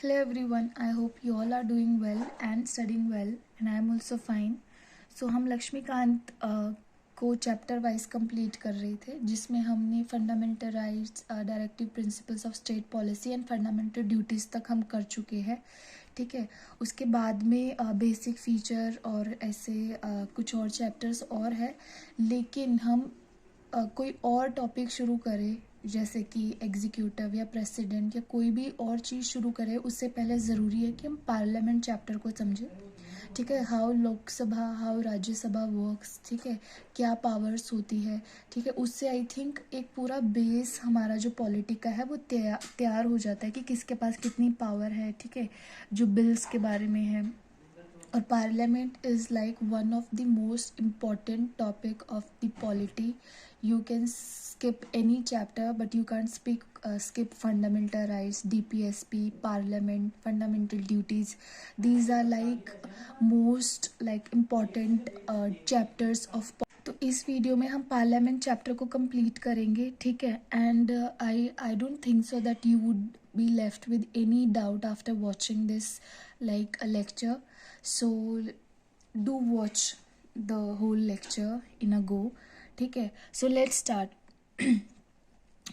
Hello everyone, I hope you all are doing well and studying well and I am also fine. So हम लक्ष्मीकांत को chapter wise complete कर रहे थे जिसमें हमने fundamental rights, directive principles of state policy and fundamental duties तक हम कर चुके हैं. ठीक है, उसके बाद में बेसिक फीचर और ऐसे कुछ और चैप्टर्स और है, लेकिन हम कोई और टॉपिक शुरू करें जैसे कि एग्जीक्यूटिव या प्रेसिडेंट या कोई भी और चीज़ शुरू करें उससे पहले ज़रूरी है कि हम पार्लियामेंट चैप्टर को समझें. ठीक है, how Lok Sabha how Rajya Sabha works, ठीक है, क्या पावर्स होती है. ठीक है, उससे आई थिंक एक पूरा बेस हमारा जो पॉलिटी का है वो तैयार हो जाता है कि किसके पास कितनी पावर है. ठीक है, जो बिल्स के बारे में है. और parliament is like one of the most important topic of the polity. You can skip any chapter but you can't skip fundamental rights, DPSP, parliament, fundamental duties. These are like most like important chapters of. तो इस video में हम parliament chapter को complete करेंगे. ठीक है, and I don't think so that you would be left with any doubt after watching this like a lecture. So do watch the whole lecture in a go. ठीक है, so let's start.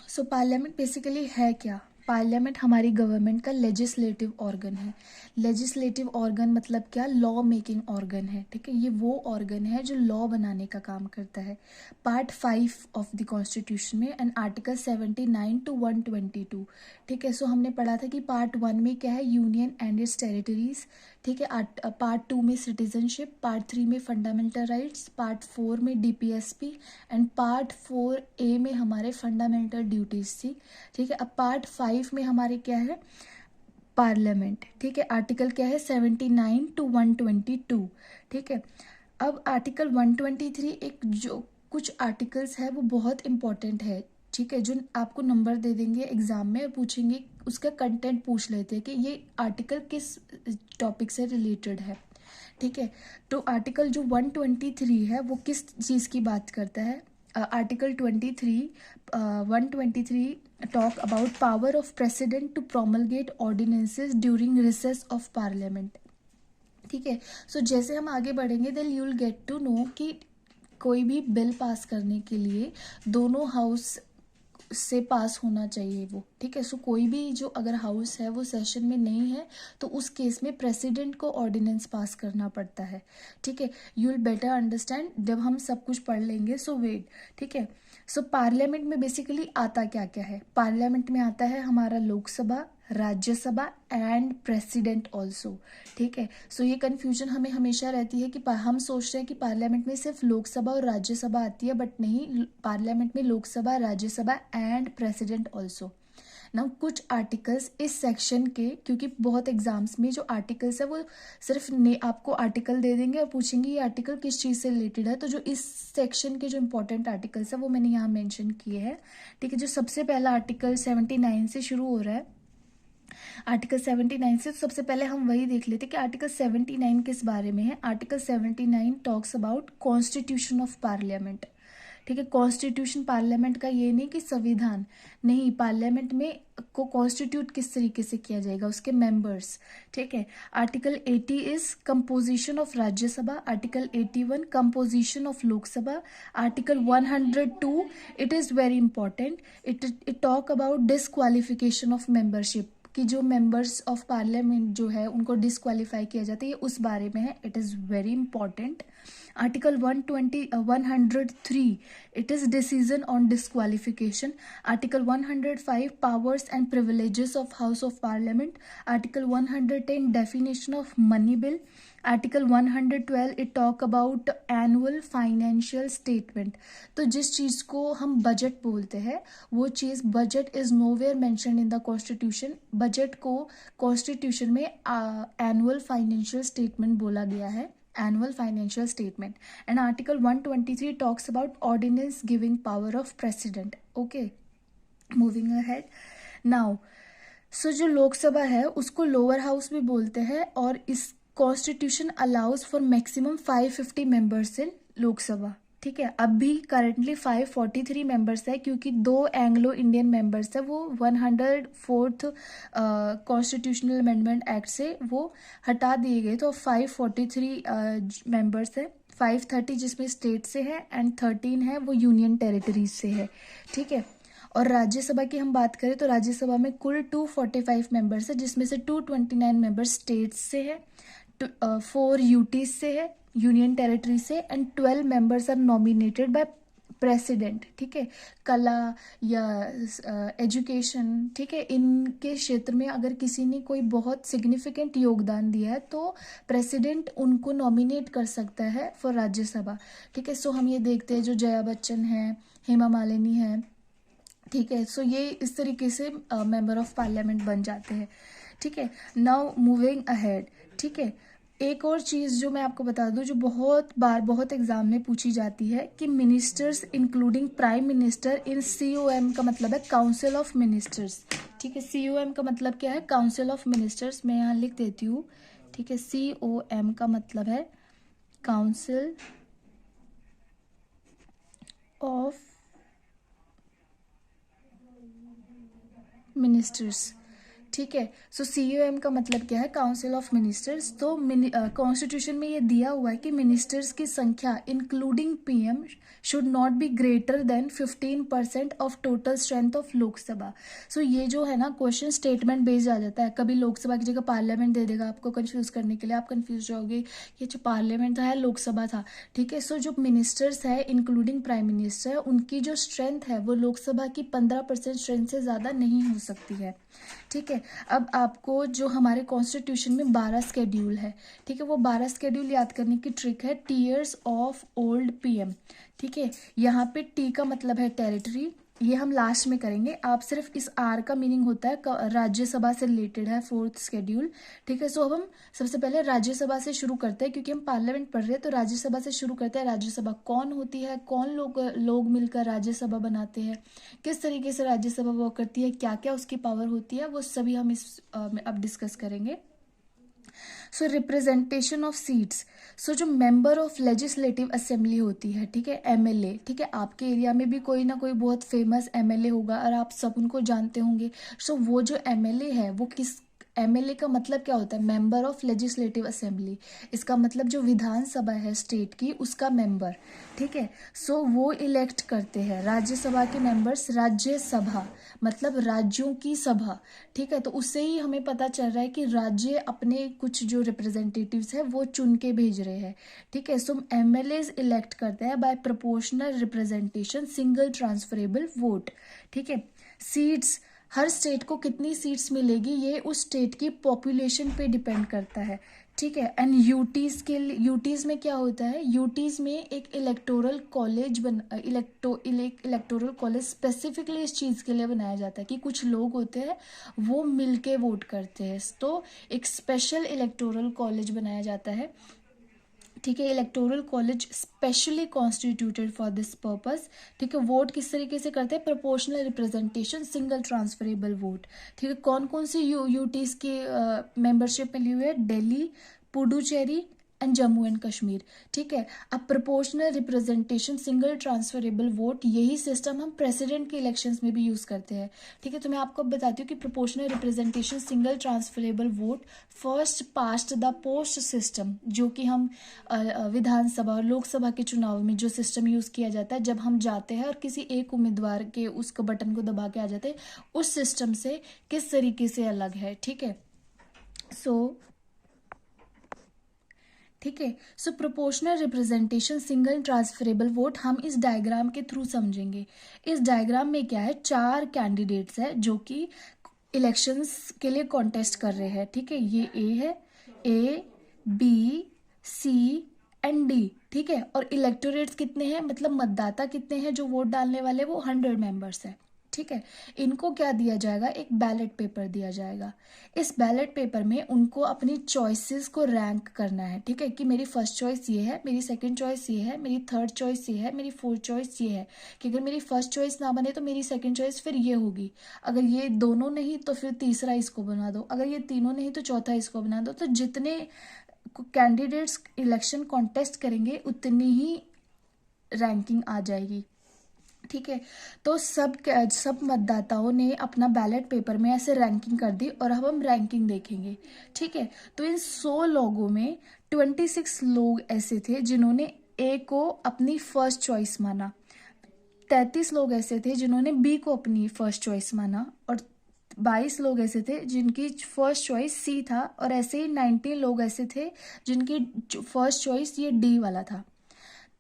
So parliament basically है क्या? Parliament हमारी government का legislative organ है. Legislative organ मतलब क्या? Law making organ है. ठीक है, ये वो ऑर्गन है जो लॉ बनाने का काम करता है. पार्ट 5 ऑफ द कॉन्स्टिट्यूशन में एंड आर्टिकल 79 to 122. ठीक है, सो हमने पढ़ा था कि पार्ट 1 में क्या है? Union and it's territories. ठीक है, पार्ट 2 में सिटीजनशिप, पार्ट 3 में फंडामेंटल राइट्स, पार्ट 4 में DPSP एंड पार्ट 4A में हमारे फंडामेंटल ड्यूटीज थी. ठीक है, अब पार्ट 5 में हमारे क्या है? पार्लियामेंट. ठीक है, आर्टिकल क्या है? 79 to 122. ठीक है, अब आर्टिकल 123 एक जो कुछ आर्टिकल्स है वो बहुत इंपॉर्टेंट है. ठीक है, जो आपको नंबर दे देंगे एग्जाम में और पूछेंगे, उसका कंटेंट पूछ लेते हैं कि ये आर्टिकल किस टॉपिक से रिलेटेड है. ठीक है, तो आर्टिकल जो 123 है वो किस चीज़ की बात करता है? Article 123 talk about power of president to promulgate ordinances during recess of parliament. ठीक है, सो जैसे हम आगे बढ़ेंगे then you will get to know कि कोई भी बिल पास करने के लिए दोनों हाउस से पास होना चाहिए वो. ठीक है, सो कोई भी जो अगर हाउस है वो सेशन में नहीं है तो उस केस में प्रेसिडेंट को ऑर्डिनेंस पास करना पड़ता है. ठीक है, यू विल बेटर अंडरस्टैंड जब हम सब कुछ पढ़ लेंगे. सो वेट. ठीक है, सो पार्लियामेंट में बेसिकली आता क्या क्या है? पार्लियामेंट में आता है हमारा Lok Sabha, Rajya Sabha and president also. ठीक है, सो ये कन्फ्यूजन हमें हमेशा रहती है कि हम सोचते हैं कि पार्लियामेंट में सिर्फ लोकसभा और राज्यसभा आती है, बट नहीं, पार्लियामेंट में Lok Sabha, Rajya Sabha and president also. ना कुछ आर्टिकल्स इस सेक्शन के, क्योंकि बहुत एग्जाम्स में जो आर्टिकल्स है वो सिर्फ आपको आर्टिकल दे देंगे और पूछेंगे ये आर्टिकल किस चीज़ से रिलेटेड है. तो जो इस सेक्शन के जो इंपॉर्टेंट आर्टिकल्स है वो मैंने यहाँ मेंशन किए हैं. ठीक है, जो सबसे पहला आर्टिकल 79 से शुरू हो रहा है, आर्टिकल 79 से. तो सबसे पहले हम वही देख लेते कि आर्टिकल 79 किस बारे में है. Article 79 talks about constitution of parliament. ठीक है, कॉन्स्टिट्यूशन पार्लियामेंट का ये नहीं कि संविधान नहीं, पार्लियामेंट में को कॉन्स्टिट्यूट किस तरीके से किया जाएगा, उसके मेंबर्स. ठीक है, article 80 is composition of Rajya Sabha, article 81 composition of Lok Sabha, article 102 it is very important, it talk about disqualification of membership, कि जो मेंबर्स ऑफ पार्लियामेंट जो है उनको डिसक्वालीफाई किया जाता है, ये उस बारे में है. It is very important. Article 103 it is decision on disqualification. Article 105 powers and privileges of house of parliament. Article 110 definition of money bill. Article 112 it talk about annual financial statement. तो जिस चीज़ को हम बजट बोलते हैं वो चीज़, budget is nowhere mention in the constitution. Budget को कॉन्स्टिट्यूशन में एनुअल फाइनेंशियल स्टेटमेंट बोला गया है, annual financial statement. And article 123 talks about ordinance giving power of president. Okay, moving ahead now. So जो लोकसभा है उसको लोअर हाउस भी बोलते हैं और इस constitution allows for maximum 550 members in Lok Sabha. ठीक है। अब भी करंटली 543 मेंबर्स है, क्योंकि 2 एंग्लो इंडियन मेंबर्स है वो 104th कॉन्स्टिट्यूशनल अमेंडमेंट एक्ट से वो हटा दिए गए, तो 543 मेंबर्स है। 530 जिसमें स्टेट से है एंड 13 है वो यूनियन टेरिटरीज से है, ठीक है। और राज्यसभा की हम बात करें तो राज्यसभा में कुल 245 मेंबर्स है, जिसमें से 229 मेंबर्स स्टेट्स से है, 4 यूटी से है, यूनियन टेरिटरी से, and 12 members are nominated by president, ठीक है। कला या एजुकेशन, ठीक है, इनके क्षेत्र में अगर किसी ने कोई बहुत सिग्निफिकेंट योगदान दिया है तो प्रेसिडेंट उनको नॉमिनेट कर सकता है फॉर राज्यसभा, ठीक है। सो हम ये देखते हैं जो जया बच्चन है, हेमा मालिनी है, ठीक है। सो ये इस तरीके से मेंबर ऑफ पार्लियामेंट बन जाते हैं, ठीक है। नाउ मूविंग अहेड, ठीक है। एक और चीज़ जो मैं आपको बता दूं जो बहुत बार बहुत एग्जाम में पूछी जाती है कि ministers including prime minister in COM का मतलब है काउंसिल ऑफ मिनिस्टर्स, ठीक है। COM का मतलब क्या है? Council of ministers. मैं यहाँ लिख देती हूँ, ठीक है। COM का मतलब है काउंसिल ऑफ मिनिस्टर्स, ठीक है। सो COM का मतलब क्या है? Council of ministers. तो कॉन्स्टिट्यूशन में ये दिया हुआ है कि मिनिस्टर्स की संख्या including PM should not be greater than 15% of total strength of Lok Sabha. So ये जो है ना क्वेश्चन स्टेटमेंट बेस्ड आ जाता है, कभी लोकसभा की जगह पार्लियामेंट दे देगा आपको कंफ्यूज करने के लिए, आप कंफ्यूज रहोगे ये जो पार्लियामेंट था लोकसभा था, ठीक है। सो जो मिनिस्टर्स है इंक्लूडिंग प्राइम मिनिस्टर उनकी जो स्ट्रेंथ है वो लोकसभा की 15% स्ट्रेंथ से ज़्यादा नहीं हो सकती है, ठीक है। अब आपको जो हमारे कॉन्स्टिट्यूशन में 12 स्केड्यूल है, ठीक है, वो 12 स्केड्यूल याद करने की ट्रिक है टीयर्स ऑफ ओल्ड PM, ठीक है। यहाँ पे T का मतलब है टेरिटरी, ये हम लास्ट में करेंगे। आप सिर्फ इस R का मीनिंग होता है राज्यसभा से रिलेटेड है 4th स्केड्यूल, ठीक है। सो अब हम सबसे पहले राज्यसभा से शुरू करते हैं, क्योंकि हम पार्लियामेंट पढ़ रहे हैं तो राज्यसभा से शुरू करते हैं। राज्यसभा कौन होती है, कौन लोग मिलकर राज्यसभा बनाते हैं, किस तरीके से राज्यसभा वर्क करती है, क्या क्या उसकी पावर होती है, वो सभी हम इस अब डिस्कस करेंगे। सो रिप्रेजेंटेशन ऑफ सीट्स, सो जो मेंबर ऑफ लेजिस्लेटिव असेंबली होती है, ठीक है, MLA, ठीक है। आपके एरिया में भी कोई ना कोई बहुत फेमस MLA होगा और आप सब उनको जानते होंगे। सो वो जो MLA है वो किस MLA का मतलब क्या होता है? Member of legislative assembly. इसका मतलब जो विधानसभा है स्टेट की उसका मेंबर, ठीक है। सो वो इलेक्ट करते हैं राज्यसभा के मेंबर्स, राज्यसभा मतलब राज्यों की सभा, ठीक है। तो उससे ही हमें पता चल रहा है कि राज्य अपने कुछ जो रिप्रेजेंटेटिव्स है वो चुन के भेज रहे हैं, ठीक है। सो MLAs इलेक्ट करते हैं by proportional representation, single transferable vote, ठीक है। सीट्स, हर स्टेट को कितनी सीट्स मिलेगी ये उस स्टेट की पॉपुलेशन पे डिपेंड करता है, ठीक है। एंड यूटीज में क्या होता है? यूटीज में एक electoral college electoral college specifically इस चीज़ के लिए बनाया जाता है कि कुछ लोग होते हैं वो मिलके वोट करते हैं, तो एक स्पेशल इलेक्टोरल कॉलेज बनाया जाता है, ठीक है। Electoral college specially constituted for this purpose, ठीक है। वोट किस तरीके से करते हैं? Proportional representation, single transferable vote, ठीक है। कौन कौन सी यूटीज की मेंबरशिप मिली हुई है? दिल्ली, पुडुचेरी एंड जम्मू एंड कश्मीर, ठीक है। अब proportional representation, single transferable vote, यही सिस्टम हम प्रेसिडेंट के इलेक्शंस में भी यूज करते हैं, ठीक है। तो मैं आपको बताती हूँ कि proportional representation, single transferable vote, first past the post system, जो कि हम विधानसभा और लोकसभा के चुनाव में जो सिस्टम यूज किया जाता है, जब हम जाते हैं और किसी एक उम्मीदवार के उस बटन को दबा के आ जाते हैं, उस सिस्टम से किस तरीके से अलग है, ठीक है। ठीक है। So proportional representation, single transferable vote हम इस डायग्राम के थ्रू समझेंगे। इस डायग्राम में क्या है? 4 कैंडिडेट्स है जो कि इलेक्शंस के लिए कॉन्टेस्ट कर रहे हैं, ठीक है। ये A है, A, B, C and D, ठीक है। और इलेक्टोरेट्स कितने हैं, मतलब मतदाता कितने हैं जो वोट डालने वाले? वो 100 मेंबर्स है, ठीक है। इनको क्या दिया जाएगा? एक बैलेट पेपर दिया जाएगा। इस बैलेट पेपर में उनको अपनी चॉइसेस को रैंक करना है, ठीक है, कि मेरी फर्स्ट चॉइस ये है, मेरी सेकंड चॉइस ये है, मेरी थर्ड चॉइस ये है, मेरी फोर्थ चॉइस ये है। कि अगर मेरी फर्स्ट चॉइस ना बने तो मेरी सेकंड चॉइस फिर ये होगी, अगर ये दोनों नहीं तो फिर तीसरा इसको बना दो, अगर ये तीनों नहीं तो चौथा इसको बना दो। तो जितने कैंडिडेट्स इलेक्शन कॉन्टेस्ट करेंगे उतनी ही रैंकिंग आ जाएगी। ठीक है, तो सब मतदाताओं ने अपना बैलेट पेपर में ऐसे रैंकिंग कर दी और अब हम रैंकिंग देखेंगे। ठीक है, तो इन 100 लोगों में 26 लोग ऐसे थे जिन्होंने ए को अपनी फर्स्ट चॉइस माना, 33 लोग ऐसे थे जिन्होंने बी को अपनी फर्स्ट चॉइस माना, और 22 लोग ऐसे थे जिनकी फर्स्ट चॉइस सी था, और ऐसे ही 19 लोग ऐसे थे जिनकी फर्स्ट चॉइस ये डी वाला था।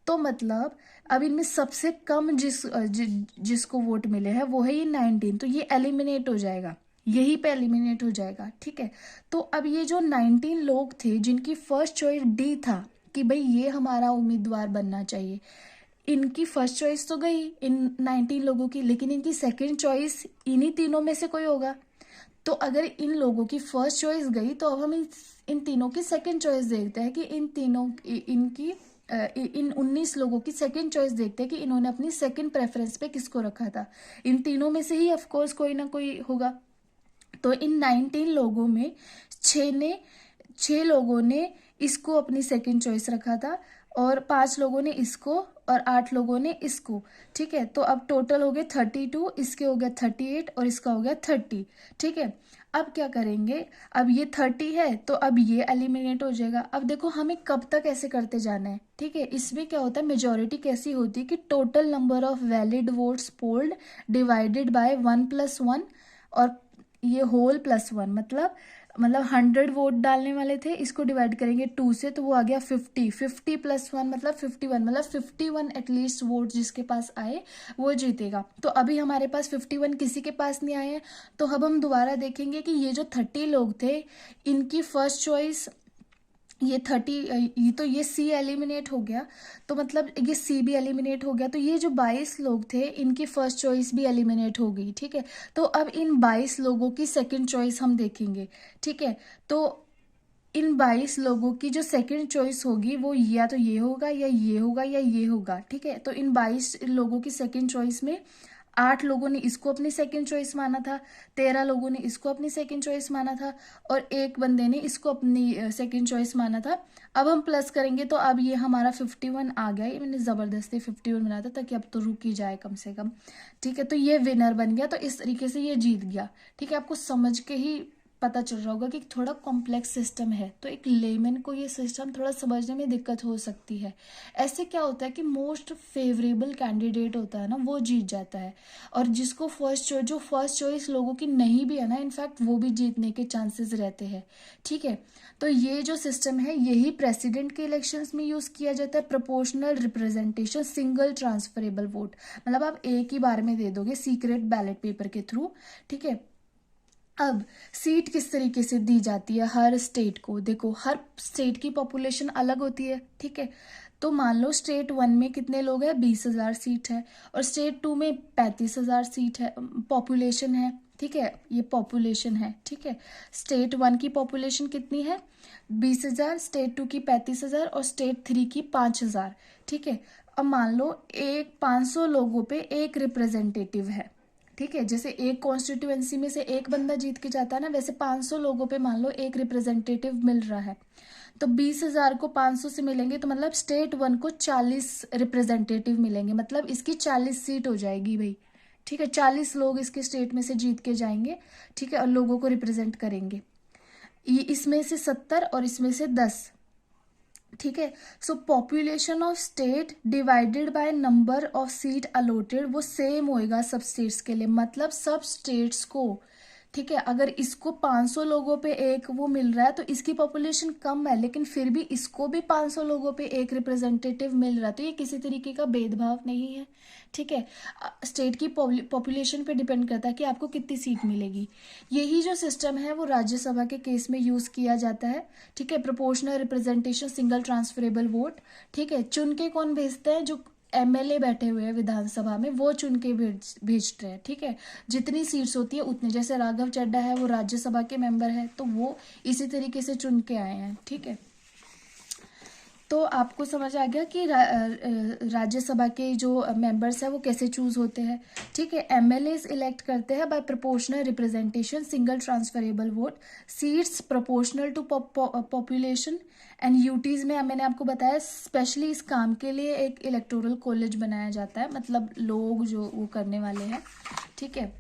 तो मतलब अब इनमें सबसे कम जिसको वोट मिले हैं वो है ये 19, तो ये एलिमिनेट हो जाएगा, यही पे एलिमिनेट हो जाएगा। ठीक है, तो अब ये जो 19 लोग थे जिनकी फर्स्ट चॉइस डी था कि भाई ये हमारा उम्मीदवार बनना चाहिए, इनकी फर्स्ट चॉइस तो गई इन 19 लोगों की, लेकिन इनकी सेकंड चॉइस इन्हीं तीनों में से कोई होगा। तो अगर इन लोगों की फर्स्ट चॉइस गई तो अब हम इन तीनों की सेकंड चॉइस देखते हैं कि इन 19 लोगों की सेकंड चॉइस देखते हैं कि इन्होंने अपनी सेकंड प्रेफरेंस पे किसको रखा था। इन तीनों में से ही ऑफ कोर्स कोई ना कोई होगा। तो इन 19 लोगों में 6 लोगों ने इसको अपनी सेकंड चॉइस रखा था, और 5 लोगों ने इसको, और 8 लोगों ने इसको। ठीक है, तो अब टोटल हो गए 32, इसके हो गया 38 और इसका हो गया 30। ठीक है, अब क्या करेंगे, अब ये 30 है तो अब ये एलिमिनेट हो जाएगा। अब देखो हमें कब तक ऐसे करते जाना है। ठीक है, इसमें क्या होता है, मेजोरिटी कैसी होती है कि total number of valid votes polled divided by 1+1, और ये होल +1, मतलब 100 वोट डालने वाले थे, इसको डिवाइड करेंगे 2 से तो वो आ गया 50, 50 + 1 मतलब 51, मतलब 51 एटलीस्ट वोट जिसके पास आए वो जीतेगा। तो अभी हमारे पास 51 किसी के पास नहीं आए हैं, तो अब हम दोबारा देखेंगे कि ये जो 30 लोग थे इनकी फर्स्ट चॉइस ये 30, ये सी एलिमिनेट हो गया, तो मतलब ये सी भी एलिमिनेट हो गया, तो ये जो 22 लोग थे इनकी फर्स्ट चॉइस भी एलिमिनेट हो गई। ठीक है, तो अब इन 22 लोगों की सेकंड चॉइस हम देखेंगे। ठीक है, तो इन 22 लोगों की जो सेकंड चॉइस होगी वो या तो ये होगा या ये होगा या ये होगा। ठीक है, तो इन 22 लोगों की सेकंड चॉइस में 8 लोगों ने इसको अपनी सेकंड चॉइस माना था, 13 लोगों ने इसको अपनी सेकंड चॉइस माना था, और एक बंदे ने इसको अपनी सेकंड चॉइस माना था। अब हम प्लस करेंगे तो अब ये हमारा 51 आ गया, ये मैंने ज़बरदस्ती 51 बनाया था ताकि अब तो रुक ही जाए कम से कम। ठीक है, तो ये विनर बन गया, तो इस तरीके से ये जीत गया। ठीक है, आपको समझ के ही पता चल रहा होगा कि थोड़ा कॉम्प्लेक्स सिस्टम है, तो एक लेमन को ये सिस्टम थोड़ा समझने में दिक्कत हो सकती है। ऐसे क्या होता है कि मोस्ट फेवरेबल कैंडिडेट होता है ना वो जीत जाता है, और जिसको जो फर्स्ट चॉइस लोगों की नहीं भी है ना, इनफैक्ट वो भी जीतने के चांसेस रहते हैं। ठीक है, तो ये जो सिस्टम है यही प्रेसिडेंट के इलेक्शंस में यूज़ किया जाता है, proportional representation single transferable vote, मतलब आप एक ही बार में दे दोगे सीक्रेट बैलेट पेपर के थ्रू। ठीक है, अब सीट किस तरीके से दी जाती है हर स्टेट को, देखो हर स्टेट की पॉपुलेशन अलग होती है। ठीक है, तो मान लो स्टेट 1 में कितने लोग हैं, 20,000 सीट है, और स्टेट 2 में 35,000 सीट है, पॉपुलेशन है। ठीक है, ये पॉपुलेशन है। ठीक है, स्टेट 1 की पॉपुलेशन कितनी है, 20,000, स्टेट 2 की 35,000, और स्टेट 3 की 5,000। ठीक है, अब मान लो 500 लोगों पे एक रिप्रेजेंटेटिव है। ठीक है, जैसे एक कॉन्स्टिट्यूएंसी में से एक बंदा जीत के जाता है ना, वैसे 500 लोगों पे मान लो एक रिप्रेजेंटेटिव मिल रहा है, तो 20,000 को 500 से मिलेंगे, तो मतलब स्टेट 1 को 40 रिप्रेजेंटेटिव मिलेंगे, मतलब इसकी 40 सीट हो जाएगी भाई। ठीक है, 40 लोग इसके स्टेट में से जीत के जाएंगे। ठीक है, और लोगों को रिप्रेजेंट करेंगे, ये इसमें से 70 और इसमें से 10। ठीक है, सो population of state divided by number of seat allotted वो सेम होएगा सब स्टेट्स के लिए, मतलब सब स्टेट्स को। ठीक है, अगर इसको 500 लोगों पे एक वो मिल रहा है तो इसकी पॉपुलेशन कम है, लेकिन फिर भी इसको भी 500 लोगों पे एक रिप्रेजेंटेटिव मिल रहा है, तो ये किसी तरीके का भेदभाव नहीं है। ठीक है, स्टेट की पॉपुलेशन पे डिपेंड करता है कि आपको कितनी सीट मिलेगी। यही जो सिस्टम है वो राज्यसभा के केस में यूज किया जाता है। ठीक है, proportional representation single transferable vote. ठीक है, चुन के कौन भेजते हैं, जो एमएलए बैठे हुए हैं विधानसभा में वो चुन के भेजते हैं। ठीक है, जितनी सीट्स होती है उतनी, जैसे राघव चड्ढा है वो राज्यसभा के मेंबर है तो वो इसी तरीके से चुन के आए हैं। ठीक है, तो आपको समझ आ गया कि राज्यसभा के जो मेंबर्स हैं वो कैसे चूज होते हैं। ठीक है, एमएलएस इलेक्ट करते हैं by proportional representation, single transferable vote, seats proportional to population and UTs में मैंने आपको बताया स्पेशली इस काम के लिए एक इलेक्टोरल कॉलेज बनाया जाता है, मतलब लोग जो वो करने वाले हैं। ठीक है,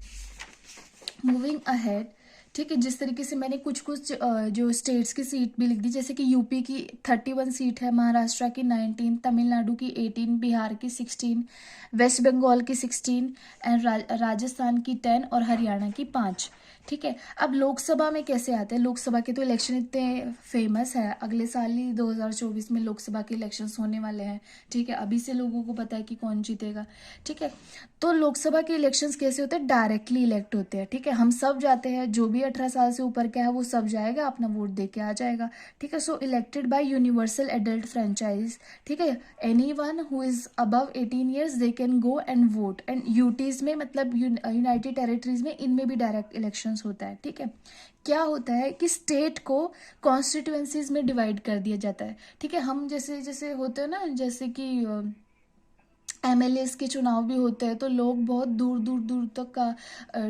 मूविंग अहेड। ठीक है, जिस तरीके से मैंने कुछ कुछ जो स्टेट्स की सीट भी लिख दी, जैसे कि यूपी की 31 सीट है, महाराष्ट्र की 19, तमिलनाडु की 18, बिहार की 16, वेस्ट बंगाल की 16 एंड राजस्थान की 10 और हरियाणा की 5। ठीक है, अब लोकसभा में कैसे आते हैं, लोकसभा के तो इलेक्शन इतने फेमस है, अगले साल ही 2024 में लोकसभा के इलेक्शंस होने वाले हैं। ठीक है, अभी से लोगों को पता है कि कौन जीतेगा। ठीक है, तो लोकसभा के इलेक्शंस कैसे होते हैं, डायरेक्टली इलेक्ट होते हैं। ठीक है, हम सब जाते हैं, जो भी 18 साल से ऊपर का है वो सब जाएगा, अपना वोट दे के आ जाएगा। ठीक है, so elected by universal adult franchise. ठीक है, anyone who is above 18 years they can go and vote. And UTs में मतलब यूनाइटेड टेरिटरीज में, इनमें भी डायरेक्ट इलेक्शंस होता है। ठीक है, क्या होता है कि स्टेट को कॉन्स्टिट्यूएंसीज में डिवाइड कर दिया जाता है। ठीक है, हम जैसे जैसे होते हैं ना, जैसे कि एमएलएस के चुनाव भी होते हैं, तो लोग बहुत दूर दूर दूर तक का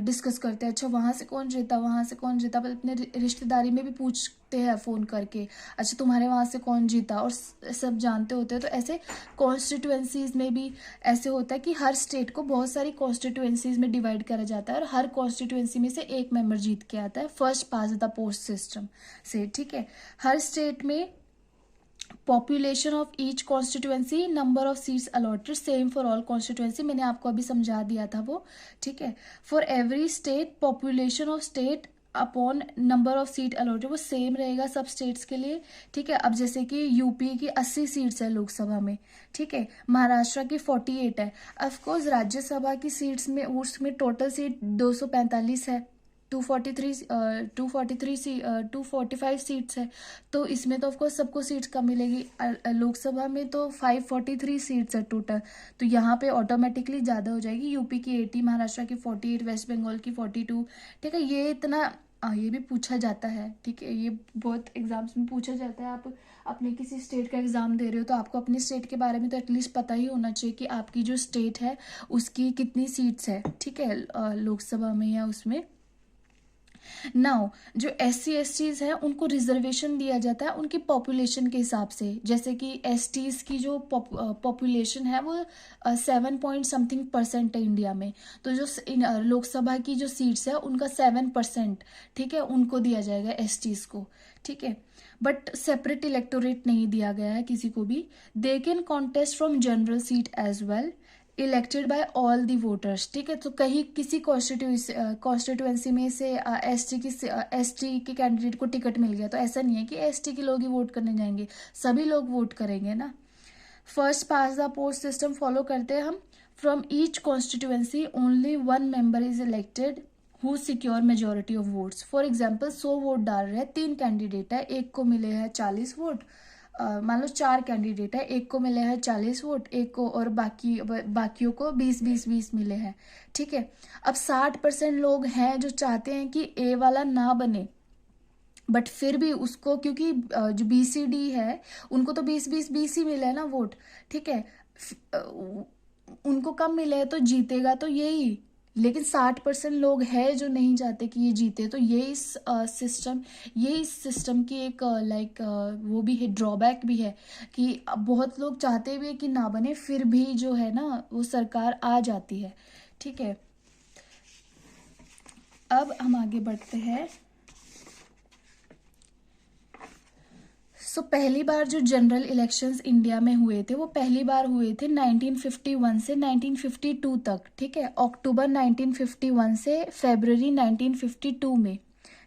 डिस्कस करते हैं, अच्छा वहाँ से कौन जीता, वहाँ से कौन जीता, पर अपने रिश्तेदारी में भी पूछते हैं फ़ोन करके, अच्छा तुम्हारे वहाँ से कौन जीता, और सब जानते होते हैं। तो ऐसे कॉन्स्टिट्यूएंसीज में भी ऐसे होता है कि हर स्टेट को बहुत सारी कॉन्स्टिट्यूएंसीज में डिवाइड करा जाता है, और हर कॉन्स्टिट्यूएंसी में से एक मेंबर जीत के आता है first pass the post system से। ठीक है, हर स्टेट में population of each constituency, number of seats allotted same for all constituency, मैंने आपको अभी समझा दिया था वो। ठीक है, for every state population of state upon number of seat allotted, वो सेम रहेगा सब स्टेट्स के लिए। ठीक है, अब जैसे कि यूपी की 80 सीट्स है लोकसभा में। ठीक है, महाराष्ट्र की 48 है। ऑफकोर्स राज्यसभा की सीट्स में, उसमें टोटल सीट 245 है, 245 सीट्स है, तो इसमें तो ऑफकोर्स सबको सीट्स कम मिलेगी। लोकसभा में तो 543 सीट्स है टोटल, तो यहाँ पे ऑटोमेटिकली ज़्यादा हो जाएगी, यूपी की 80, महाराष्ट्र की 48, वेस्ट बंगाल की 42। ठीक है, ये इतना ये भी पूछा जाता है। ठीक है, ये बहुत एग्जाम्स में पूछा जाता है। आप अपने किसी स्टेट का एग्ज़ाम दे रहे हो तो आपको अपने स्टेट के बारे में तो एटलीस्ट पता ही होना चाहिए कि आपकी जो स्टेट है उसकी कितनी सीट्स है। ठीक है, लोकसभा में या उसमें। नाउ जो SC/STs हैं उनको रिजर्वेशन दिया जाता है उनकी पॉपुलेशन के हिसाब से, जैसे कि STs की जो पॉपुलेशन है वो 7 पॉइंट समथिंग % है इंडिया में, तो जो लोकसभा की जो सीट्स है उनका 7%। ठीक है, उनको दिया जाएगा STs को। ठीक है, बट सेपरेट इलेक्टोरेट नहीं दिया गया है किसी को भी। They can contest from general seat as well, elected by all the voters. ठीक है, तो कहीं किसी कॉन्स्टिट्यूएंसी में से एसटी के कैंडिडेट को टिकट मिल गया, तो ऐसा नहीं है कि एसटी के लोग ही वोट करने जाएंगे, सभी लोग वोट करेंगे ना। First pass the post system follow करते हैं हम। From each constituency only 1 member is elected who secure majority of votes. For example 100 vote डाल रहे हैं, 3 कैंडिडेट है, एक को मिले हैं 40 वोट, मान लो 4 कैंडिडेट है, एक को मिले हैं 40 वोट, एक को और बाकियों को 20 मिले हैं। ठीक है, अब 60% लोग हैं जो चाहते हैं कि ए वाला ना बने, बट फिर भी उसको, क्योंकि जो BCD है उनको तो 20 ही मिले हैं ना वोट। ठीक है, उनको कम मिले हैं तो जीतेगा तो यही, लेकिन 60% लोग हैं जो नहीं चाहते कि ये जीते, तो ये इस सिस्टम की एक वो भी है, ड्रॉबैक भी है कि अब बहुत लोग चाहते भी है कि ना बने, फिर भी जो है ना वो सरकार आ जाती है। ठीक है, अब हम आगे बढ़ते हैं। पहली बार जो जनरल इलेक्शंस इंडिया में हुए थे वो पहली बार हुए थे 1951 से 1952 तक। ठीक है, अक्टूबर 1951 से फरवरी 1952 में।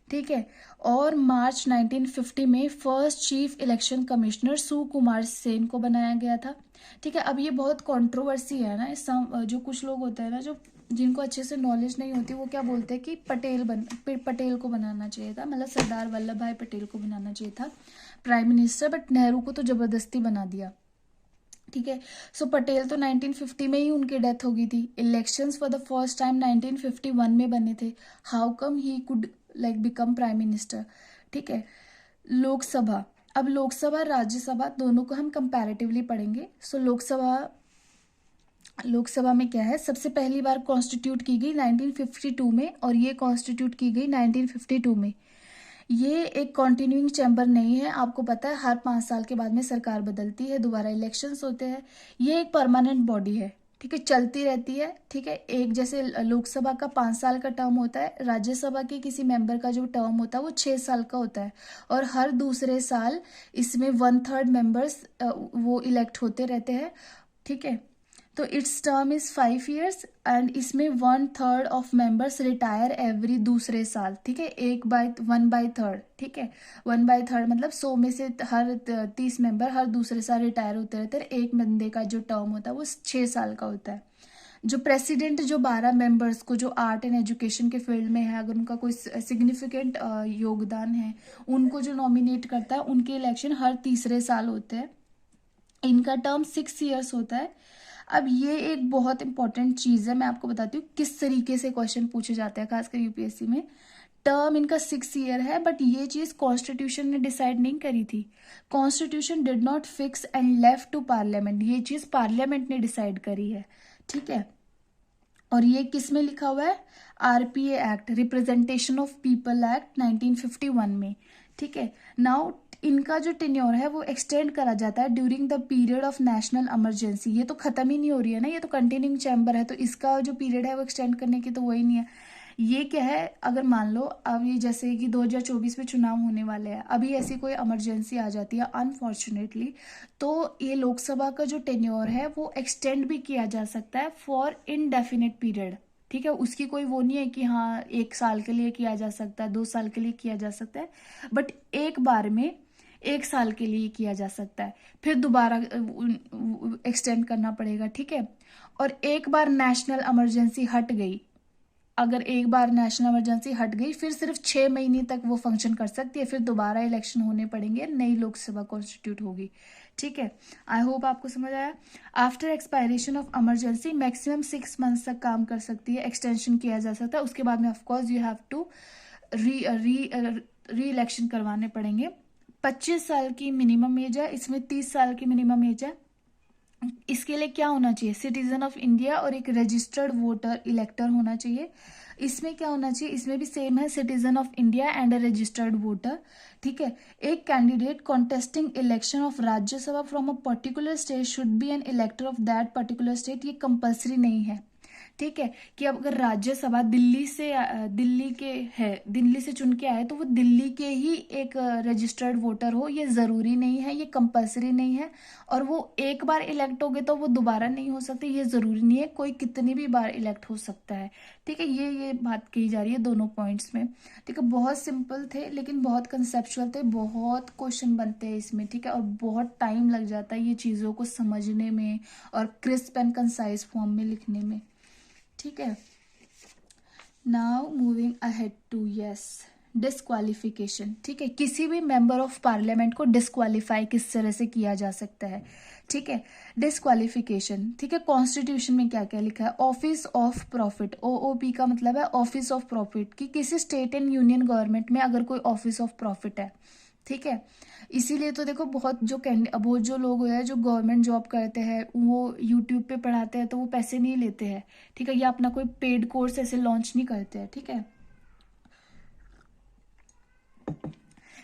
ठीक है, और मार्च 1950 में first chief election commissioner Sukumar Sen को बनाया गया था। ठीक है, अब ये बहुत कंट्रोवर्सी है ना, जो कुछ लोग होते हैं ना जो जिनको अच्छे से नॉलेज नहीं होती, वो क्या बोलते हैं कि पटेल को बनाना चाहिए था, मतलब सरदार वल्लभ भाई पटेल को बनाना चाहिए था प्राइम मिनिस्टर, बट नेहरू को तो जबरदस्ती बना दिया। ठीक है, सो पटेल तो 1950 में ही उनकी डेथ हो गई थी। Elections for the first time 1951 में बने थे। How come he could become prime minister. ठीक है, लोकसभा, अब लोकसभा राज्यसभा दोनों को हम कंपैरेटिवली पढ़ेंगे। सो लोकसभा में क्या है, सबसे पहली बार कॉन्स्टिट्यूट की गई 1952 में, और ये कॉन्स्टिट्यूट की गई 1952 में। ये एक कॉन्टिन्यूइंग चैम्बर नहीं है, आपको पता है हर 5 साल के बाद में सरकार बदलती है, दोबारा इलेक्शंस होते हैं। ये एक परमानेंट बॉडी है, ठीक है, चलती रहती है, ठीक है। एक जैसे लोकसभा का 5 साल का टर्म होता है, राज्यसभा के किसी मेंबर का जो टर्म होता है वो 6 साल का होता है, और हर दूसरे साल इसमें 1/3 मेंबर्स वो इलेक्ट होते रहते हैं, ठीक है। तो it's term is 5 years, and इसमें 1/3 ऑफ मेंबर्स रिटायर एवरी दूसरे साल, ठीक है। 1/3, ठीक है। 1/3 मतलब 100 में से हर 30 मेंबर हर दूसरे साल रिटायर होते रहते हैं। एक बंदे का जो टर्म होता है वो 6 साल का होता है। जो प्रेसिडेंट, जो 12 मेंबर्स को जो आर्ट एंड एजुकेशन के फील्ड में है, अगर उनका कोई सिग्निफिकेंट योगदान है, उनको जो नॉमिनेट करता है, उनके इलेक्शन हर तीसरे साल होते हैं। इनका टर्म 6 years होता है। अब ये एक बहुत इंपॉर्टेंट चीज़ है, मैं आपको बताती हूँ किस तरीके से क्वेश्चन पूछे जाते हैं खासकर यूपीएससी में। टर्म इनका 6 year है, बट ये चीज़ कॉन्स्टिट्यूशन ने डिसाइड नहीं करी थी। Constitution did not fix and left to parliament, ये चीज़ पार्लियामेंट ने डिसाइड करी है, ठीक है। और ये किस में लिखा हुआ है, RPA act, representation of people act 1951 में, ठीक है। नाउ इनका जो टेन्योर है वो एक्सटेंड करा जाता है during the period of national emergency. ये तो खत्म ही नहीं हो रही है ना, ये तो कंटिन्यूइंग चैम्बर है, तो इसका जो पीरियड है वो एक्सटेंड करने की तो वही नहीं है। ये क्या है, अगर मान लो अब ये जैसे कि 2024 में चुनाव होने वाले हैं, अभी ऐसी कोई इमरजेंसी आ जाती है अनफॉर्चुनेटली, तो ये लोकसभा का जो टेन्योर है वो एक्सटेंड भी किया जा सकता है फॉर इनडेफिनिट पीरियड, ठीक है। उसकी कोई वो नहीं है कि हाँ 1 साल के लिए किया जा सकता है, 2 साल के लिए किया जा सकता है, बट एक बार में 1 साल के लिए किया जा सकता है, फिर दोबारा एक्सटेंड करना पड़ेगा, ठीक है। और एक बार नेशनल इमरजेंसी हट गई, अगर एक बार नेशनल इमरजेंसी हट गई, फिर सिर्फ 6 महीने तक वो फंक्शन कर सकती है, फिर दोबारा इलेक्शन होने पड़ेंगे, नई लोकसभा कॉन्स्टिट्यूट होगी, ठीक है। आई होप आपको समझ आया। After expiration of emergency maximum 6 months तक काम कर सकती है, एक्सटेंशन किया जा सकता है, उसके बाद में of course you have to re election करवाने पड़ेंगे। 25 साल की मिनिमम एज है, इसमें 30 साल की मिनिमम एज है। इसके लिए क्या होना चाहिए, सिटीजन ऑफ इंडिया और एक रजिस्टर्ड वोटर इलेक्टर होना चाहिए। इसमें क्या होना चाहिए, इसमें भी सेम है, citizen of India and a registered voter, ठीक है। एक candidate contesting election of Rajya Sabha from a particular state should be an elector of that particular state, ये कंपल्सरी नहीं है, ठीक है। कि अब अगर राज्यसभा दिल्ली से चुन के आए, तो वो दिल्ली के ही एक रजिस्टर्ड वोटर हो, ये जरूरी नहीं है, ये कंपल्सरी नहीं है। और वो एक बार इलेक्ट हो गए तो वो दोबारा नहीं हो सकते, ये जरूरी नहीं है, कोई कितनी भी बार इलेक्ट हो सकता है, ठीक है। ये बात कही जा रही है दोनों पॉइंट्स में, ठीक है। बहुत सिंपल थे लेकिन बहुत कंसेप्चुअल थे, बहुत क्वेश्चन बनते हैं इसमें, ठीक है। और बहुत टाइम लग जाता है ये चीज़ों को समझने में और क्रिस्प एंड कंसाइज फॉर्म में लिखने में, ठीक है। Now moving ahead to disqualification, ठीक है। किसी भी मेंबर ऑफ पार्लियामेंट को डिस्क्वालीफाई किस तरह से किया जा सकता है, ठीक है। डिस्क्वालिफिकेशन, ठीक है। कॉन्स्टिट्यूशन में क्या क्या लिखा है, ऑफिस ऑफ प्रॉफिट, ओओपी का मतलब है ऑफिस ऑफ प्रॉफिट, कि किसी स्टेट एंड यूनियन गवर्नमेंट में अगर कोई ऑफिस ऑफ प्रॉफिट है, ठीक है। इसीलिए तो देखो बहुत जो लोग हैं जो गवर्नमेंट जॉब करते हैं, वो यूट्यूब पे पढ़ाते हैं तो वो पैसे नहीं लेते हैं, ठीक है, या अपना कोई पेड कोर्स ऐसे लॉन्च नहीं करते हैं, ठीक है।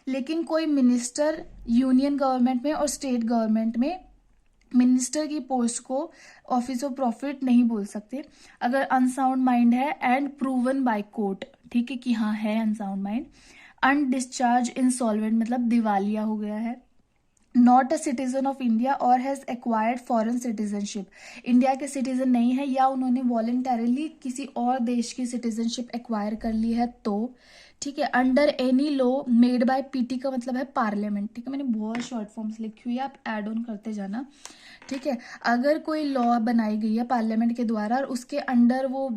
लेकिन कोई मिनिस्टर यूनियन गवर्नमेंट में और स्टेट गवर्नमेंट में मिनिस्टर की पोस्ट को ऑफिस ऑफ प्रॉफिट नहीं बोल सकते अगर अनसाउंड माइंड है एंड प्रूवन बाय कोर्ट, ठीक है, कि हाँ है अनसाउंड माइंड। अनडिस्चार्ज इंसॉल्वेंट मतलब दिवालिया हो गया है। Not a citizen of India और has acquired foreign citizenship, India के सिटीजन नहीं है या उन्होंने वॉलेंटरली किसी और देश की सिटीजनशिप एक्वायर कर ली है तो, ठीक है। Under any law made by PT का मतलब है पार्लियामेंट, ठीक है। मैंने बहुत शॉर्ट फॉर्म्स लिखी हुई है, आप एड ऑन करते जाना, ठीक है। अगर कोई लॉ बनाई गई है पार्लियामेंट के द्वारा और उसके अंडर वो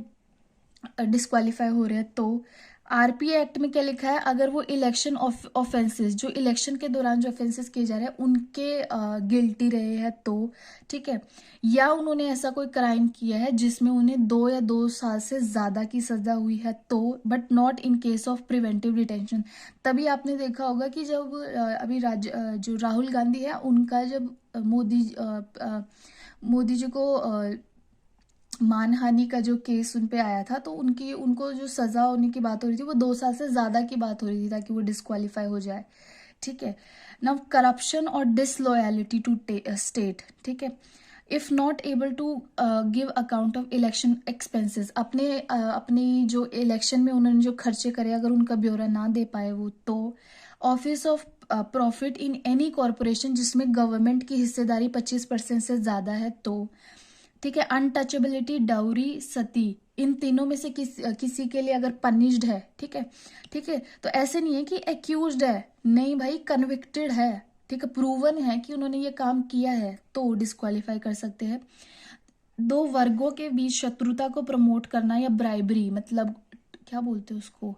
डिस्क्वालीफाई हो रहे हैं तो आरपी एक्ट में क्या लिखा है, अगर वो इलेक्शन ऑफेंसेस, जो इलेक्शन के दौरान जो ऑफेंसेस किए जा रहे हैं उनके गिल्टी रहे हैं तो, ठीक है, या उन्होंने ऐसा कोई क्राइम किया है जिसमें उन्हें 2 या 2 साल से ज़्यादा की सज़ा हुई है तो, but not in case of preventive detention. तभी आपने देखा होगा कि जब अभी जो राहुल गांधी है उनका जब मोदी जी को मानहानि का जो केस उन पे आया था, तो उनको जो सज़ा होने की बात हो रही थी वो 2 साल से ज़्यादा की बात हो रही थी ताकि वो डिस्क्वालीफाई हो जाए, ठीक है। नाउ करप्शन और डिसलॉयलिटी टू स्टेट, ठीक है, if not able to give account of election expenses, अपनी जो इलेक्शन में उन्होंने जो खर्चे करे अगर उनका ब्यौरा ना दे पाए वो तो, office of profit in any corporation जिसमें गवर्नमेंट की हिस्सेदारी 25% से ज़्यादा है तो, ठीक है, अनटचेबिलिटी, डाउरी, सती, इन तीनों में से किसी के लिए अगर पनिश्ड है, ठीक है, ठीक है, तो ऐसे नहीं है कि एक्यूज्ड है, नहीं भाई, कन्विक्टेड है, ठीक है, प्रूवन है कि उन्होंने ये काम किया है तो डिस्क्वालीफाई कर सकते हैं। 2 वर्गों के बीच शत्रुता को प्रमोट करना या ब्राइबरी, मतलब क्या बोलते हैं उसको,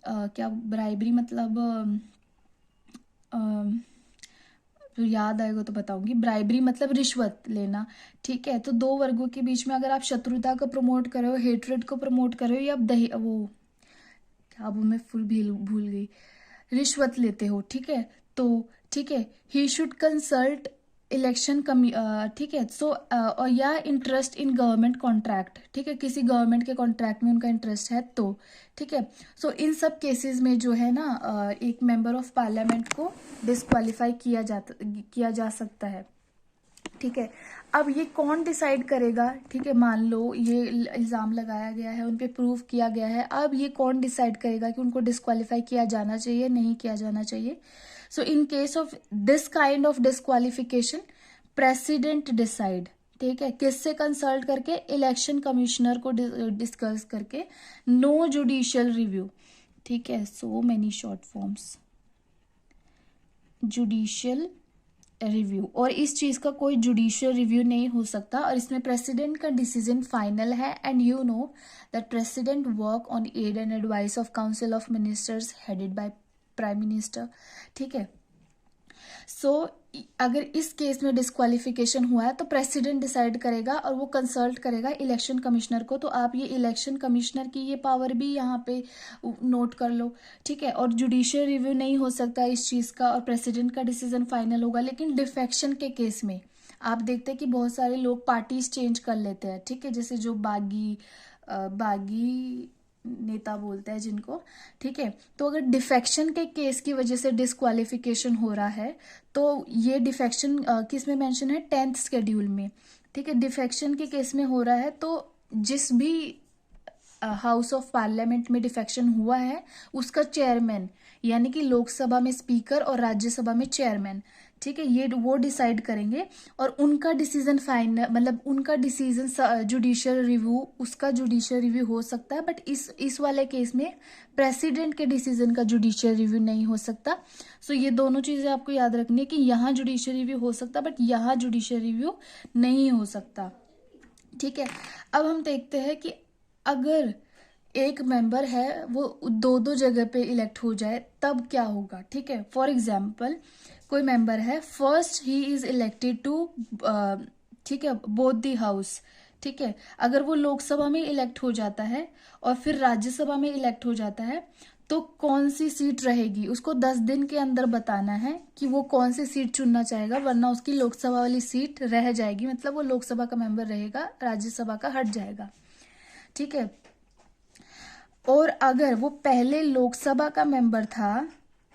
क्या ब्राइबरी मतलब तो याद आएगा तो बताऊंगी। ब्राइबरी मतलब रिश्वत लेना, ठीक है। तो 2 वर्गों के बीच में अगर आप शत्रुता को प्रमोट कर रहे हो, हेट्रेड को प्रमोट कर रहे हो, या वो क्या वो मैं फुल भूल गई, रिश्वत लेते हो, ठीक है, तो ठीक है, ही शुड कंसल्ट इलेक्शन ठीक है, सो और या इंटरेस्ट इन गवर्नमेंट कॉन्ट्रैक्ट, ठीक है, किसी गवर्नमेंट के कॉन्ट्रैक्ट में उनका इंटरेस्ट है तो, ठीक है। सो इन सब केसेस में जो है ना एक मेंबर ऑफ पार्लियामेंट को डिस्क्वालीफाई किया जा सकता है, ठीक है। अब ये कौन डिसाइड करेगा, ठीक है, मान लो ये इल्ज़ाम लगाया गया है, उन पे प्रूव किया गया है, अब ये कौन डिसाइड करेगा कि उनको डिस्क्वालीफाई किया जाना चाहिए, नहीं किया जाना चाहिए। So in case of this kind of disqualification president decide, ठीक है, किससे कंसल्ट करके, इलेक्शन कमिश्नर को डिस्कस करके, नो जुडिशियल रिव्यू, ठीक है, so many short forms, judicial review, और इस चीज का कोई जुडिशियल रिव्यू नहीं हो सकता, और इसमें प्रेसिडेंट का डिसीजन फाइनल है, and you know that president work on aid and advice of council of ministers headed by prime minister, ठीक है। सो अगर इस केस में डिस्क्वालिफिकेशन हुआ है तो प्रेसिडेंट डिसाइड करेगा और वो कंसल्ट करेगा इलेक्शन कमिश्नर को, तो आप ये इलेक्शन कमिश्नर की ये पावर भी यहाँ पे नोट कर लो, ठीक है। और जुडिशियल रिव्यू नहीं हो सकता इस चीज़ का, और प्रेसिडेंट का डिसीजन फाइनल होगा। लेकिन डिफेक्शन के केस में आप देखते हैं कि बहुत सारे लोग पार्टीज चेंज कर लेते हैं, ठीक है, जैसे जो बागी नेता बोलते हैं जिनको, ठीक है। तो अगर डिफेक्शन के केस की वजह से डिस्क्वालिफिकेशन हो रहा है तो ये डिफेक्शन किस में मेंशन है, 10th शेड्यूल में, ठीक है। डिफेक्शन के केस में हो रहा है तो जिस भी हाउस ऑफ पार्लियामेंट में डिफेक्शन हुआ है उसका चेयरमैन, यानी कि लोकसभा में स्पीकर और राज्यसभा में चेयरमैन, ठीक है, ये वो डिसाइड करेंगे, और उनका डिसीजन फाइनल, मतलब उनका डिसीजन जुडिशियल रिव्यू, उसका जुडिशियल रिव्यू हो सकता है, बट इस वाले केस में प्रेसिडेंट के डिसीजन का जुडिशियल रिव्यू नहीं हो सकता। सो ये दोनों चीजें आपको याद रखनी है कि यहाँ जुडिशियल रिव्यू हो सकता है बट यहाँ जुडिशियल रिव्यू नहीं हो सकता, ठीक है। अब हम देखते हैं कि अगर एक मेंबर है वो 2 जगह पे इलेक्ट हो जाए तब क्या होगा, ठीक है। फॉर एग्जाम्पल कोई मेंबर है, first he is elected to, ठीक है, बोथ द हाउस, ठीक है, अगर वो लोकसभा में इलेक्ट हो जाता है और फिर राज्यसभा में इलेक्ट हो जाता है तो कौन सी सीट रहेगी उसको 10 दिन के अंदर बताना है कि वो कौन सी सीट चुनना चाहेगा, वरना उसकी लोकसभा वाली सीट रह जाएगी, मतलब वो लोकसभा का मेंबर रहेगा, राज्यसभा का हट जाएगा, ठीक है। और अगर वो पहले लोकसभा का मेंबर था,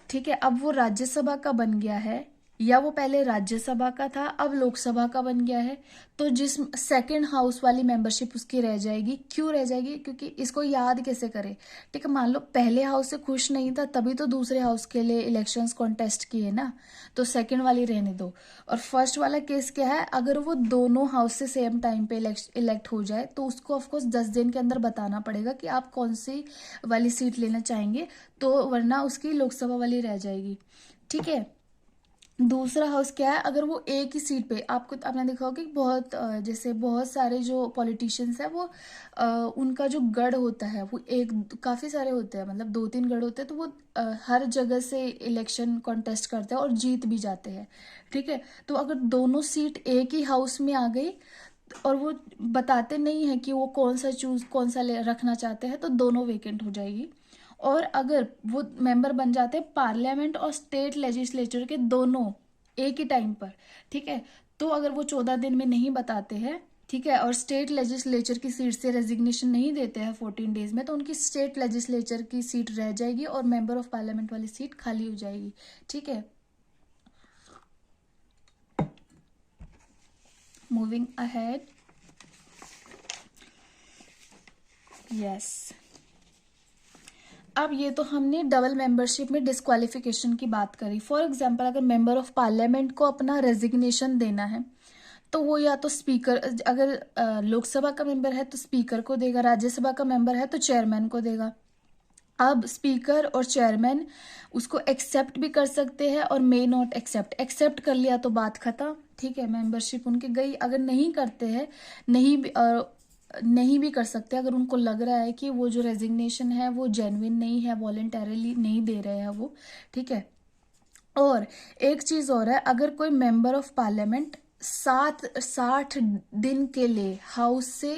ठीक है, अब वो राज्यसभा का बन गया है, या वो पहले राज्यसभा का था अब लोकसभा का बन गया है, तो जिस सेकंड हाउस वाली मेंबरशिप उसकी रह जाएगी। क्यों रह जाएगी, क्योंकि इसको याद कैसे करें, ठीक है, मान लो पहले हाउस से खुश नहीं था तभी तो दूसरे हाउस के लिए इलेक्शंस कॉन्टेस्ट किए ना, तो सेकंड वाली रहने दो। और फर्स्ट वाला केस क्या है, अगर वो दोनों हाउस से सेम टाइम पे इलेक्ट हो जाए तो उसको ऑफकोर्स 10 दिन के अंदर बताना पड़ेगा कि आप कौन सी वाली सीट लेना चाहेंगे, तो वरना उसकी लोकसभा वाली रह जाएगी, ठीक है। दूसरा हाउस क्या है, अगर वो एक ही सीट पे, आपने देखा होगा कि बहुत जैसे बहुत सारे जो पॉलिटिशियंस हैं वो उनका जो गढ़ होता है वो एक काफ़ी सारे होते हैं, मतलब 2-3 गढ़ होते हैं, तो वो हर जगह से इलेक्शन कॉन्टेस्ट करते हैं और जीत भी जाते हैं। ठीक है, तो अगर दोनों सीट एक ही हाउस में आ गई और वो बताते नहीं है कि वो कौन सा रखना चाहते हैं, तो दोनों वेकेंट हो जाएगी। और अगर वो मेंबर बन जाते हैं पार्लियामेंट और स्टेट लेजिस्लेचर के दोनों एक ही टाइम पर, ठीक है, तो अगर वो 14 दिन में नहीं बताते हैं, ठीक है, और स्टेट लेजिस्लेचर की सीट से रेजिग्नेशन नहीं देते हैं 14 डेज में, तो उनकी स्टेट लेजिस्लेचर की सीट रह जाएगी और मेंबर ऑफ पार्लियामेंट वाली सीट खाली हो जाएगी। ठीक है, मूविंग अहेड। यस, अब ये तो हमने डबल मेंबरशिप में डिस्क्वालिफिकेशन की बात करी। फॉर एग्जांपल, अगर मेंबर ऑफ पार्लियामेंट को अपना रेजिग्नेशन देना है तो वो या तो स्पीकर, अगर लोकसभा का मेंबर है तो स्पीकर को देगा, राज्यसभा का मेंबर है तो चेयरमैन को देगा। अब स्पीकर और चेयरमैन उसको एक्सेप्ट भी कर सकते हैं और मे नॉट एक्सेप्ट। एक्सेप्ट कर लिया तो बात खत्म, ठीक है, मेंबरशिप उनकी गई। अगर नहीं करते हैं, नहीं भी कर सकते, अगर उनको लग रहा है कि वो जो रेजिग्नेशन है वो जेन्युइन नहीं है, वॉलेंटरली नहीं दे रहे हैं वो, ठीक है। और एक चीज और है, अगर कोई मेंबर ऑफ पार्लियामेंट 60 दिन के लिए हाउस से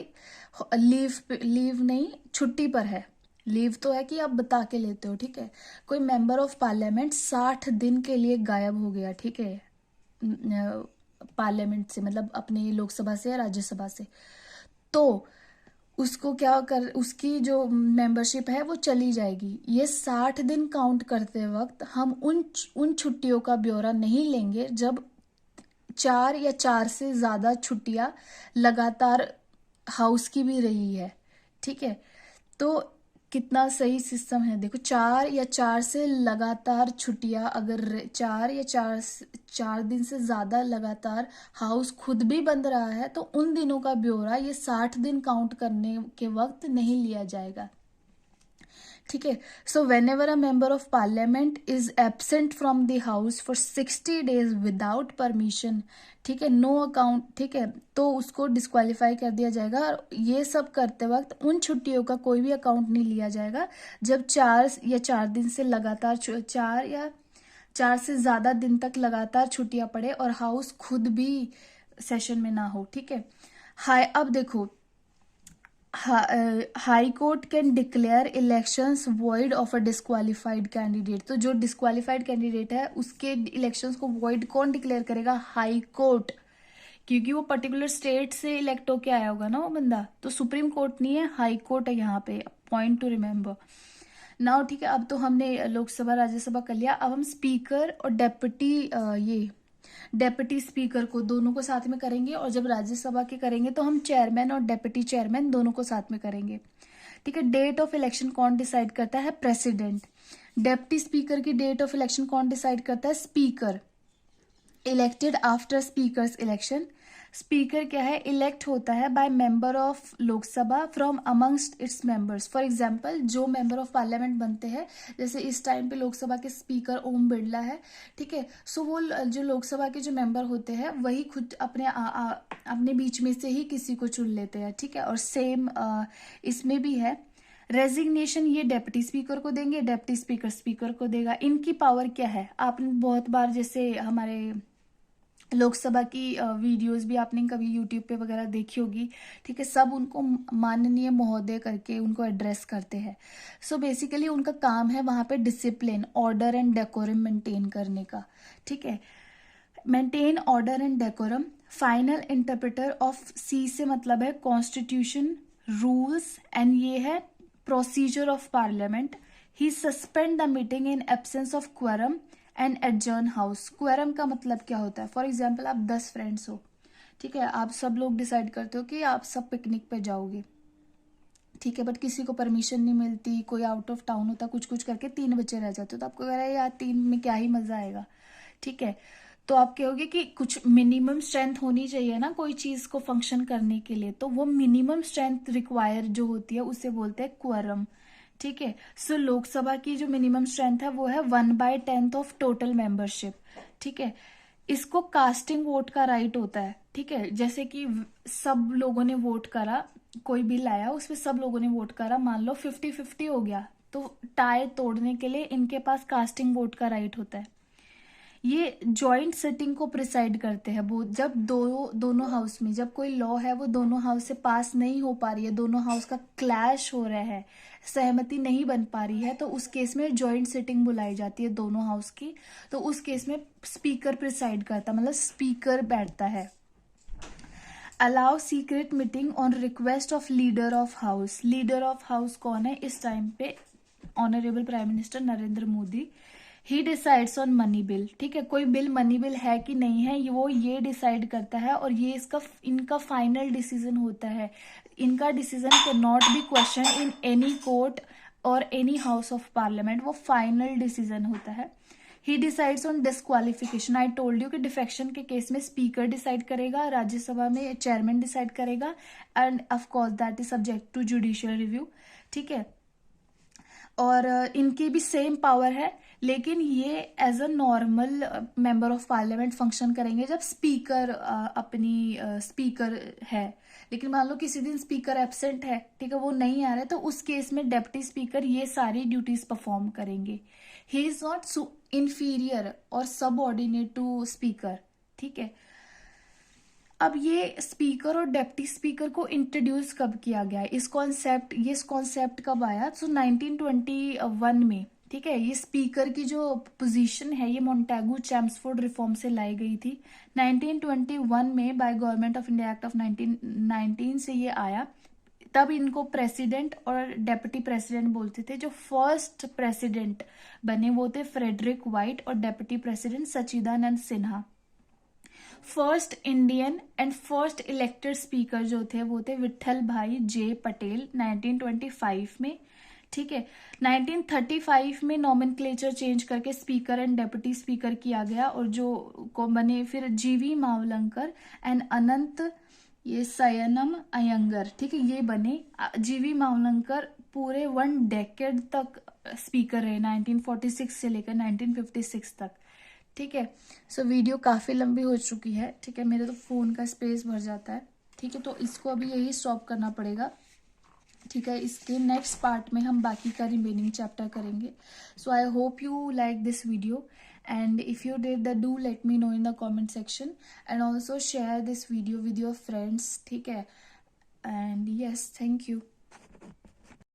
लीव नहीं, छुट्टी पर है, लीव तो है कि आप बता के लेते हो, ठीक है, कोई मेंबर ऑफ पार्लियामेंट 60 दिन के लिए गायब हो गया, ठीक है, पार्लियामेंट से, मतलब अपने लोकसभा से या राज्यसभा से, तो उसको क्या कर, उसकी जो मेंबरशिप है वो चली जाएगी। ये 60 दिन काउंट करते वक्त हम उन छुट्टियों का ब्यौरा नहीं लेंगे जब 4 से ज्यादा छुट्टियां लगातार हाउस की भी रही है, ठीक है। तो कितना सही सिस्टम है, देखो, 4 से लगातार छुट्टियां अगर 4 दिन से ज्यादा लगातार हाउस खुद भी बंद रहा है, तो उन दिनों का ब्यौरा ये 60 दिन काउंट करने के वक्त नहीं लिया जाएगा, ठीक है। So when ever a member of parliament is absent from the house for 60 days without permission, ठीक है, नो अकाउंट, ठीक है, तो उसको डिस्क्वालीफाई कर दिया जाएगा। और ये सब करते वक्त उन छुट्टियों का कोई भी अकाउंट नहीं लिया जाएगा जब 4 से लगातार 4 से ज्यादा दिन तक लगातार छुट्टियां पड़े और हाउस खुद भी सेशन में ना हो, ठीक है। हाय, अब देखो, high court can declare elections void of a disqualified candidate. तो जो डिस्क्वालिफाइड कैंडिडेट है उसके इलेक्शंस को वॉइड कौन डिक्लेयर करेगा? हाई कोर्ट, क्योंकि वो पर्टिकुलर स्टेट से इलेक्ट होके आया होगा ना वो बंदा, तो सुप्रीम कोर्ट नहीं है, हाई कोर्ट है यहाँ पे, पॉइंट टू रिमेम्बर नाउ, ठीक है। अब तो हमने लोकसभा राज्यसभा कर लिया, अब हम स्पीकर और डेप्यूटी स्पीकर को दोनों को साथ में करेंगे, और जब राज्यसभा के करेंगे तो हम चेयरमैन और डेप्यूटी चेयरमैन दोनों को साथ में करेंगे, ठीक है। डेट ऑफ इलेक्शन कौन डिसाइड करता है? प्रेसिडेंट। डेप्यूटी स्पीकर की डेट ऑफ इलेक्शन कौन डिसाइड करता है? Speaker. Elected after speakers election. Speaker क्या है? इलेक्ट होता है by member of Lok Sabha from amongst its members. For example, जो मेंबर ऑफ पार्लियामेंट बनते हैं, जैसे इस टाइम पे लोकसभा के स्पीकर ओम बिरला है, ठीक है, सो वो जो लोकसभा के जो मेंबर होते हैं वही खुद अपने बीच में से ही किसी को चुन लेते हैं, ठीक है। और सेम इसमें भी है, रेजिग्नेशन ये डेप्यूटी स्पीकर को देंगे, डेप्यूटी स्पीकर स्पीकर को देगा। इनकी पावर क्या है? आपने बहुत बार जैसे हमारे लोकसभा की वीडियोस भी आपने कभी यूट्यूब पे वगैरह देखी होगी, ठीक है, सब उनको माननीय महोदय करके उनको एड्रेस करते हैं। सो बेसिकली उनका काम है वहां पे discipline, order and decorum maintain करने का, ठीक है, maintain order and decorum. Final interpreter of, C से मतलब है कॉन्स्टिट्यूशन, रूल्स एंड ये है procedure of parliament. He suspend the meeting in absence of quorum and adjourn house. Quorum का मतलब क्या होता है? फॉर एग्जाम्पल, आप 10 फ्रेंड्स हो, ठीक है, आप सब लोग डिसाइड करते हो कि आप सब पिकनिक पे जाओगे, ठीक है, बट किसी को परमिशन नहीं मिलती, कोई आउट ऑफ टाउन होता, कुछ कुछ करके 3 बच्चे रह जाते हो, तो आपको कह रहा है यार 3 में क्या ही मजा आएगा, ठीक है, तो आप कहोगे कि कुछ मिनिमम स्ट्रेंथ होनी चाहिए ना कोई चीज को फंक्शन करने के लिए, तो वो मिनिमम स्ट्रेंथ रिक्वायर जो होती है उसे बोलते हैं क्वरम, ठीक है। सो लोकसभा की जो मिनिमम स्ट्रेंथ है वो है 1/10 ऑफ टोटल मेंबरशिप। ठीक है। इसको कास्टिंग वोट का राइट होता है। ठीक है, जैसे कि सब लोगों ने वोट करा, कोई बिल आया उसमें सब लोगों ने वोट करा, मान लो 50-50 हो गया, तो टाई तोड़ने के लिए इनके पास कास्टिंग वोट का राइट होता है। ये जॉइंट सिटिंग को प्रिसाइड करते हैं। वो जब दोनों हाउस में जब कोई लॉ है वो दोनों हाउस से पास नहीं हो पा रही है, दोनों हाउस का क्लैश हो रहा है, सहमति नहीं बन पा रही है, तो उस केस में जॉइंट सिटिंग बुलाई जाती है दोनों हाउस की। तो उस केस में स्पीकर प्रिसाइड करता, मतलब स्पीकर बैठता है। Allow secret meeting on request of leader of house. Leader of house कौन है इस टाइम पे? Honourable prime minister Narendra Modi. He decides on money bill. ठीक है, कोई बिल मनी बिल है कि नहीं है वो ये डिसाइड करता है, और ये इनका फाइनल डिसीजन होता है। इनका decision can not be question in any court और एनी हाउस ऑफ पार्लियामेंट, वो फाइनल डिसीजन होता है। He decides on disqualification. I told you कि डिफेक्शन के केस में स्पीकर डिसाइड करेगा, राज्यसभा में चेयरमैन डिसाइड करेगा, and of course that is subject to judicial review. ठीक है, और इनकी भी सेम पावर है, लेकिन ये as a normal member of parliament function करेंगे जब स्पीकर अपनी स्पीकर है। लेकिन मान लो किसी दिन स्पीकर एब्सेंट है, ठीक है, वो नहीं आ रहे, तो उस केस में डेप्टी स्पीकर ये सारी ड्यूटीज परफॉर्म करेंगे। ही इज नॉट इंफीरियर और सबऑर्डिनेट टू स्पीकर। ठीक है। अब ये स्पीकर और डेप्टी स्पीकर को इंट्रोड्यूस कब किया गया है, ये कॉन्सेप्ट कब आया? तो 1921 में। ठीक है, ये स्पीकर की जो पोजीशन है ये मोंटेगू चैम्सफोर्ड रिफॉर्म से लाई गई थी 1921 में, by government of India act of 1919 से ये आया। तब इनको प्रेसिडेंट और डेप्यूटी प्रेसिडेंट बोलते थे। जो फर्स्ट प्रेसिडेंट बने वो थे फ्रेडरिक वाइट, और deputy president Sachchidanand Sinha. First Indian and first elected speaker जो थे वो थे विट्ठल भाई जे पटेल 1925 में। ठीक है, 1935 में नॉमेनक्लेचर चेंज करके स्पीकर एंड डेप्यूटी स्पीकर किया गया, और जो को बने फिर जीवी मावलंकर एंड अनंत ये सयनम अयंगर। ठीक है, ये बने। जीवी मावलंकर पूरे 1 डेकेड तक स्पीकर रहे, 1946 से लेकर 1956 तक। ठीक है। सो वीडियो काफ़ी लंबी हो चुकी है। ठीक है, मेरे तो फ़ोन का स्पेस भर जाता है। ठीक है, तो इसको अभी यही स्टॉप करना पड़ेगा। ठीक है, इसके नेक्स्ट पार्ट में हम बाकी का रिमेनिंग चैप्टर करेंगे। So I hope you like this video, and if you did do let me know in the comment section, and also share this video with your friends. ठीक है, and yes, thank you.